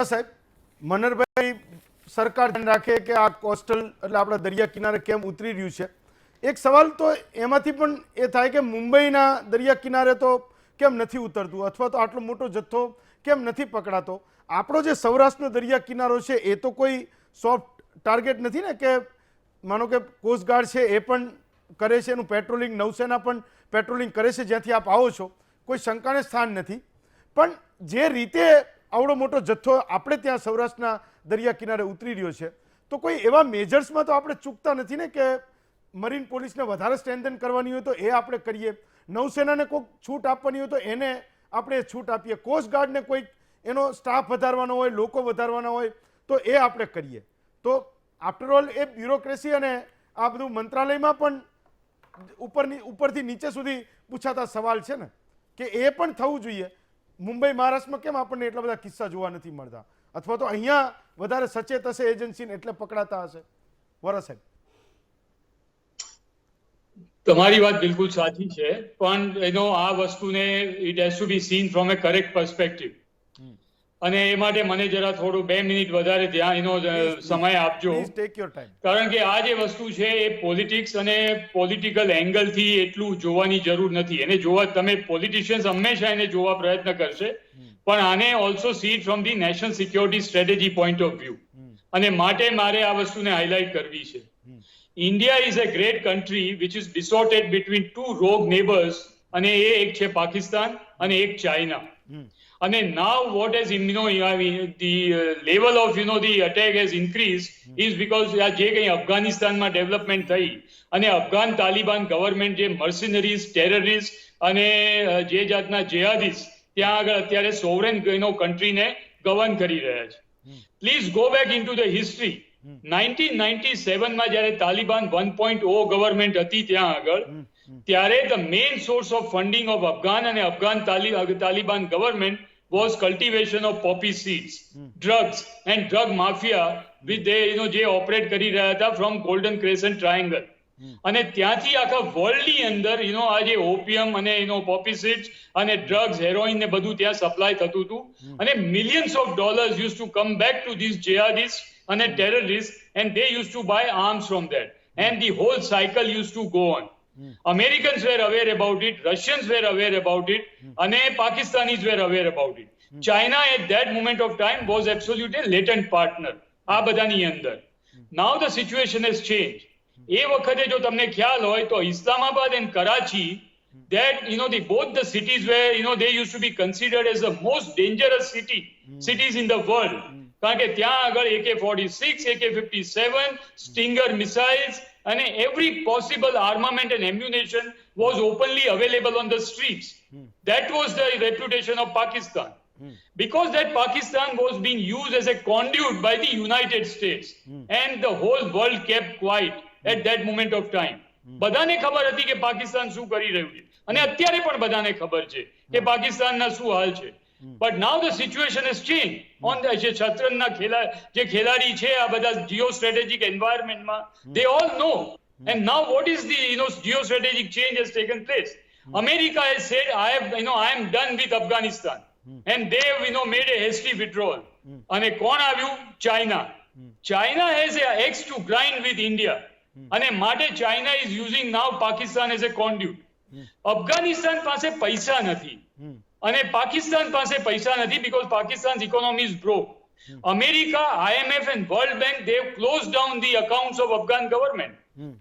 વોરા સાહેબ, મનહરભાઈ સરકાર ધ્યાન રાખે કે આ કોસ્ટલ એટલે આપણા દરિયા કિનારે કેમ ઉતરી રહ્યું છે. એક સવાલ તો એમાંથી પણ એ થાય કે મુંબઈના દરિયા કિનારે તો કેમ નથી ઉતરતું, અથવા તો આટલો મોટો જથ્થો કેમ નથી પકડાતો. આપણો જે સૌરાષ્ટ્રનો દરિયા કિનારો છે એ તો કોઈ સોફ્ટ ટાર્ગેટ નથી ને, કે માનો કે કોસ્ટગાર્ડ છે એ પણ કરે છે એનું પેટ્રોલિંગ, નૌસેના પણ પેટ્રોલિંગ કરે છે જ્યાંથી આપ આવો છો, કોઈ શંકાને સ્થાન નથી. પણ જે રીતે આવડો મોટો જથ્થો આપણે ત્યાં સૌરાષ્ટ્રના દરિયા કિનારે ઉતરી રહ્યો છે, તો કોઈ એવા મેજર્સમાં તો આપણે ચૂકતા નથી ને કે મરીન પોલીસને વધારે સ્ટ્રેન્થન કરવાની હોય તો એ આપણે કરીએ, નૌસેનાને કોઈક છૂટ આપવાની હોય તો એને આપણે છૂટ આપીએ, કોસ્ટગાર્ડને કોઈક એનો સ્ટાફ વધારવાનો હોય, લોકો વધારવાના હોય તો એ આપણે કરીએ. તો આફ્ટરઓલ એ બ્યુરોક્રેસી અને આ બધું મંત્રાલયમાં પણ ઉપરથી નીચે સુધી પૂછાતા સવાલ છે ને, કે એ પણ થવું જોઈએ. મુંબઈ મહારાષ્ટ્રમાં કેમ આપણને એટલા બધા કિસ્સા જોવા નથી મળતા, અથવા તો અહીંયા વધારે સચેત હશે એજન્સીને એટલે પકડાતા હશે. વોરા સાહેબ, તમારી વાત બિલકુલ સાચી છે, પણ આ વસ્તુને it has to be seen from a correct perspective. અને એ માટે મને જરા થોડું 2 મિનિટ વધારે ધ્યાન સમય આપજો, ટેક યોર ટાઈમ. કારણ કે આ જે વસ્તુ છે એ પોલિટિક્સ અને પોલિટિકલ એંગલથી એટલું જોવાની જરૂર નથી. એને જોવા, તમે પોલિટિશિયન્સ હંમેશા એને જોવા પ્રયત્ન કરશે, પણ આને also C it from the national security strategy point of view. અને માટે મારે આ વસ્તુને હાઇલાઇટ કરવી છે. India is a great country which is distorted between two rogue neighbors, અને એ એક છે પાકિસ્તાન અને એક ચાઇના. અને now what has the level of the attack has increased is because જે કંઈ અફઘાનિસ્તાનમાં ડેવલપમેન્ટ થઈ અને અફઘાન તાલિબાન ગવર્મેન્ટ જે મર્સિનરીઝ, ટેરરિસ્ટ અને જે જાતના જેહાદિસ્ટ ત્યાં આગળ અત્યારે સોવરેન કન્ટ્રીને ગવર્ન કરી રહ્યા છે. Please go back into the history. 1997માં જ્યારે તાલિબાન 1.0 ગવર્મેન્ટ હતી ત્યાં આગળ, ત્યારે the main source of funding of Afghan અને Afghan Taliban government was cultivation of poppy seeds, drugs and drug mafia which they જે ઓપરેટ કરી રહ્યા હતા ફ્રોમ ગોલ્ડન ક્રેસન્ટ ટ્રાયેંગલ. અને ત્યાંથી આખા વર્લ્ડની અંદર આ જે ઓપિયમ અને પોપી સીડ્સ અને ડ્રગ્સ, હેરોઇન ને બધું ત્યાં સપ્લાય થતું હતું. અને millions of dollars use to come back to this jihadist અને terrorists, and they used to buy arms from that, and the whole cycle used to go on. Americans were aware about it, Russians were aware about it, and Pakistanis were aware about it. China at that moment of time was absolutely a latent partner આ બધાની અંદર. Now the situation has changed. એ વખતે જો તમને ખ્યાલ હોય તો Islamabad and Karachi, that both the cities where they used to be considered as the most dangerous cities in the world. કારણ કે ત્યાં આગળ AK-46, AK-57, Stinger missiles and every possible armament and ammunition was openly available on the streets. That was the reputation of Pakistan. Because that Pakistan was being used as a conduit by the United States, and the whole world kept quiet at that moment of time. બધાને ખબર હતી કે પાકિસ્તાન શું કરી રહ્યું છે, અને અત્યારે પણ બધાને ખબર છે કે પાકિસ્તાનના શું હાલ છે. But now the situation has changed. On the શતરંજના જે ખેલાડી છે આ બધા geostrategic environmentમાં, they all know. And now what is the geostrategic change has taken place. America has said, I am done with Afghanistan, and they have made a hasty withdrawal. અને કોણ આવ્યું? China. China has a axe to grind with India, અને માટે China is using now Pakistan as a conduit. Afghanistan પાસે પૈસા નથી અને પાકિસ્તાન પાસે પૈસા નથી, because Pakistan's economy is broke. America, IMF and World Bank, they have closed down the accounts of Afghan government.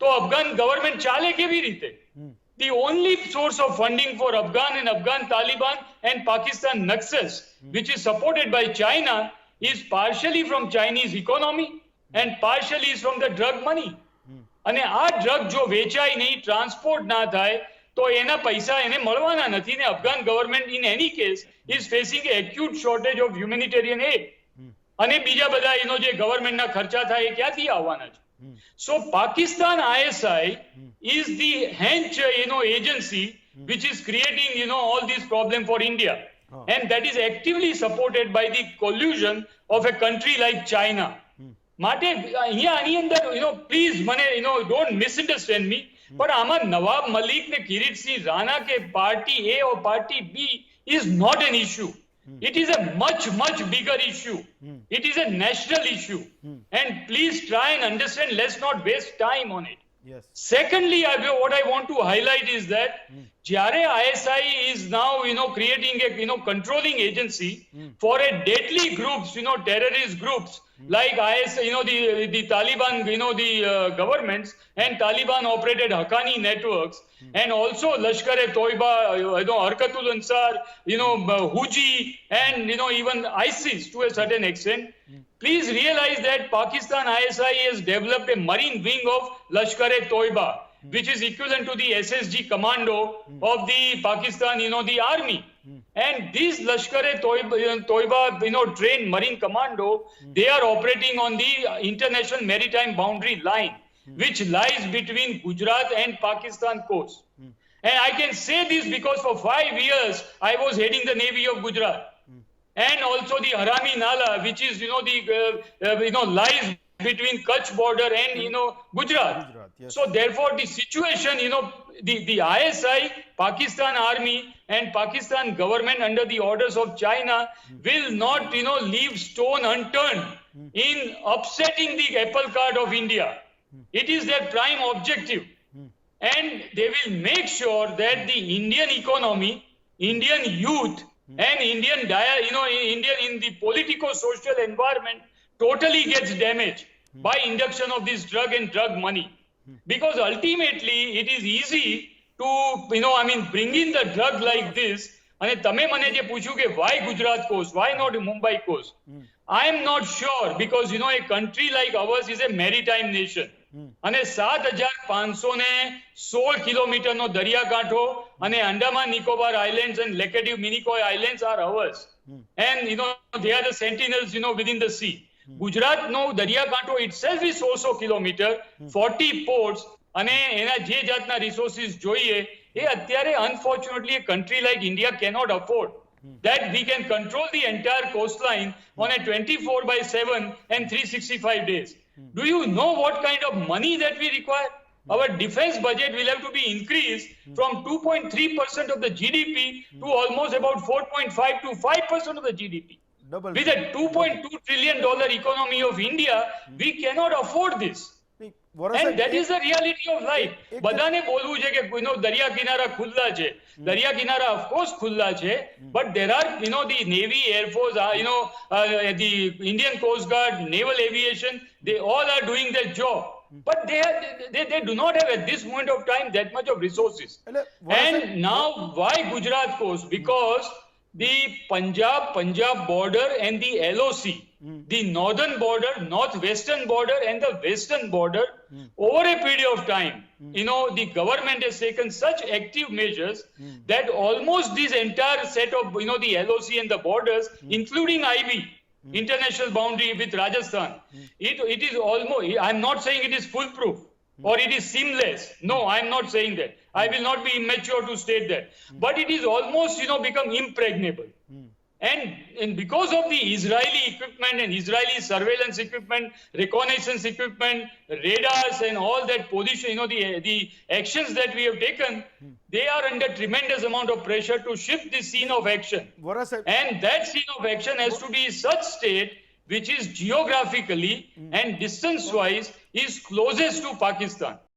તો અફઘાન ગવર્મેન્ટ ચાલે કેવી રીતે? The only source of funding for Afghan and Afghan Taliban and Pakistan Naxals, which is supported by China, is partially from Chinese economy and partially is from the drug money. અને આ drug જો વેચાય નહીં, transport ના થાય, તો એના પૈસા એને મળવાના નથી. ને Afghan government in any case is facing acute shortage of humanitarian aid, અને બીજા બધા જે ગવર્મેન્ટના ખર્ચા થાય એ ક્યાંથી આવવાના છે? સો Pakistan ISI is the hench agency which is creating all these problems for India, and that is actively supported by the collusion of a country like China. માટે અહીંયા આની અંદર પ્લીઝ મને ડોન્ટ મિસઅન્ડરસ્ટેન્ડ મી, પણ આમાં નવાબ મલિક ને કિરીટ સિંહ રાણા કે party A or party B is not an issue. It is a much, much bigger issue. It is a national issue. And please try and understand, let's not waste time on it. Yes. Secondly, what I want to highlight is that જ્યારે ISI is now, creating a, controlling agency for a deadly groups, terrorist groups like IS, the Taliban, the governments and Taliban operated Haqqani networks, and also Lashkar-e-Toiba, Harkatul Ansar, Huji, and, even ISIS to a certain extent. Please realize that Pakistan ISI has developed a marine wing of Lashkar-e-Toiba, which is equivalent to the SSG commando of the Pakistan, the army. And these Lashkar-e-Toiba, trained marine commando, they are operating on the international maritime boundary line, which lies between Gujarat and Pakistan coast. And I can say this because for 5 years, I was heading the Navy of Gujarat. And also the Harami Nala, which is, lies between Kutch border and, Gujarat. Yes. So therefore the situation, the ISI, Pakistan Army and Pakistan government under the orders of China will not, leave stone unturned in upsetting the apple cart of India. It is their prime objective. And they will make sure that the Indian economy, Indian youth, and Indian in the politico-social environment totally gets damaged by induction of this drug and drug money. Because ultimately it is easy to, bring in the drug like this. And તમે મને જે પૂછ્યું કે why Gujarat coast, why not Mumbai coast? I am not sure because, a country like ours is a maritime nation. અને 7,516 કિલોમીટરનો દરિયાકાંઠો અને Andaman Nicobar islands and Laccadive Minicoy Islands are ours. And, they are the sentinels, within the sea. ગુજરાતનો દરિયાકાંઠો itself is 400 kilometre, 40 ports, અને એના જે જાતના resources જોઈએ, એ અત્યારે unfortunately a country like India cannot afford. That we can control the entire coastline on a 24/7 and 365 days. Do you know what kind of money that we require? Our defense budget will have to be increased from 2.3% of the GDP to almost about 4.5 to 5% of the GDP. Double. With a $2.2 trillion economy of India, we cannot afford this. And that is the reality of life. બધાને બોલવું છે કે દરિયા કિનારા ખુલ્લા છે. દરિયા કિનારા of course ખુલ્લા છે, but there are, the Navy, Air Force, the Indian Coast Guard, Naval Aviation, they all are doing their job. But they do not have at this moment of time that much of resources. And now why Gujarat coast? Because the Punjab border and the LOC, the northern border, northwestern border and the western border, over a period of time, the government has taken such active measures that almost this entire set of, the LOC and the borders, including IB, international boundary with Rajasthan, it is almost, I'm not saying it is foolproof or it is seamless. No, I'm not saying that. I will not be immature to state that. But it is almost, become impregnable. And because of the Israeli equipment and Israeli surveillance equipment, reconnaissance equipment, radars and all that position, the actions that we have taken, they are under tremendous amount of pressure to shift the scene of action. And that scene of action has to be such state which is geographically and distance-wise is closest to Pakistan.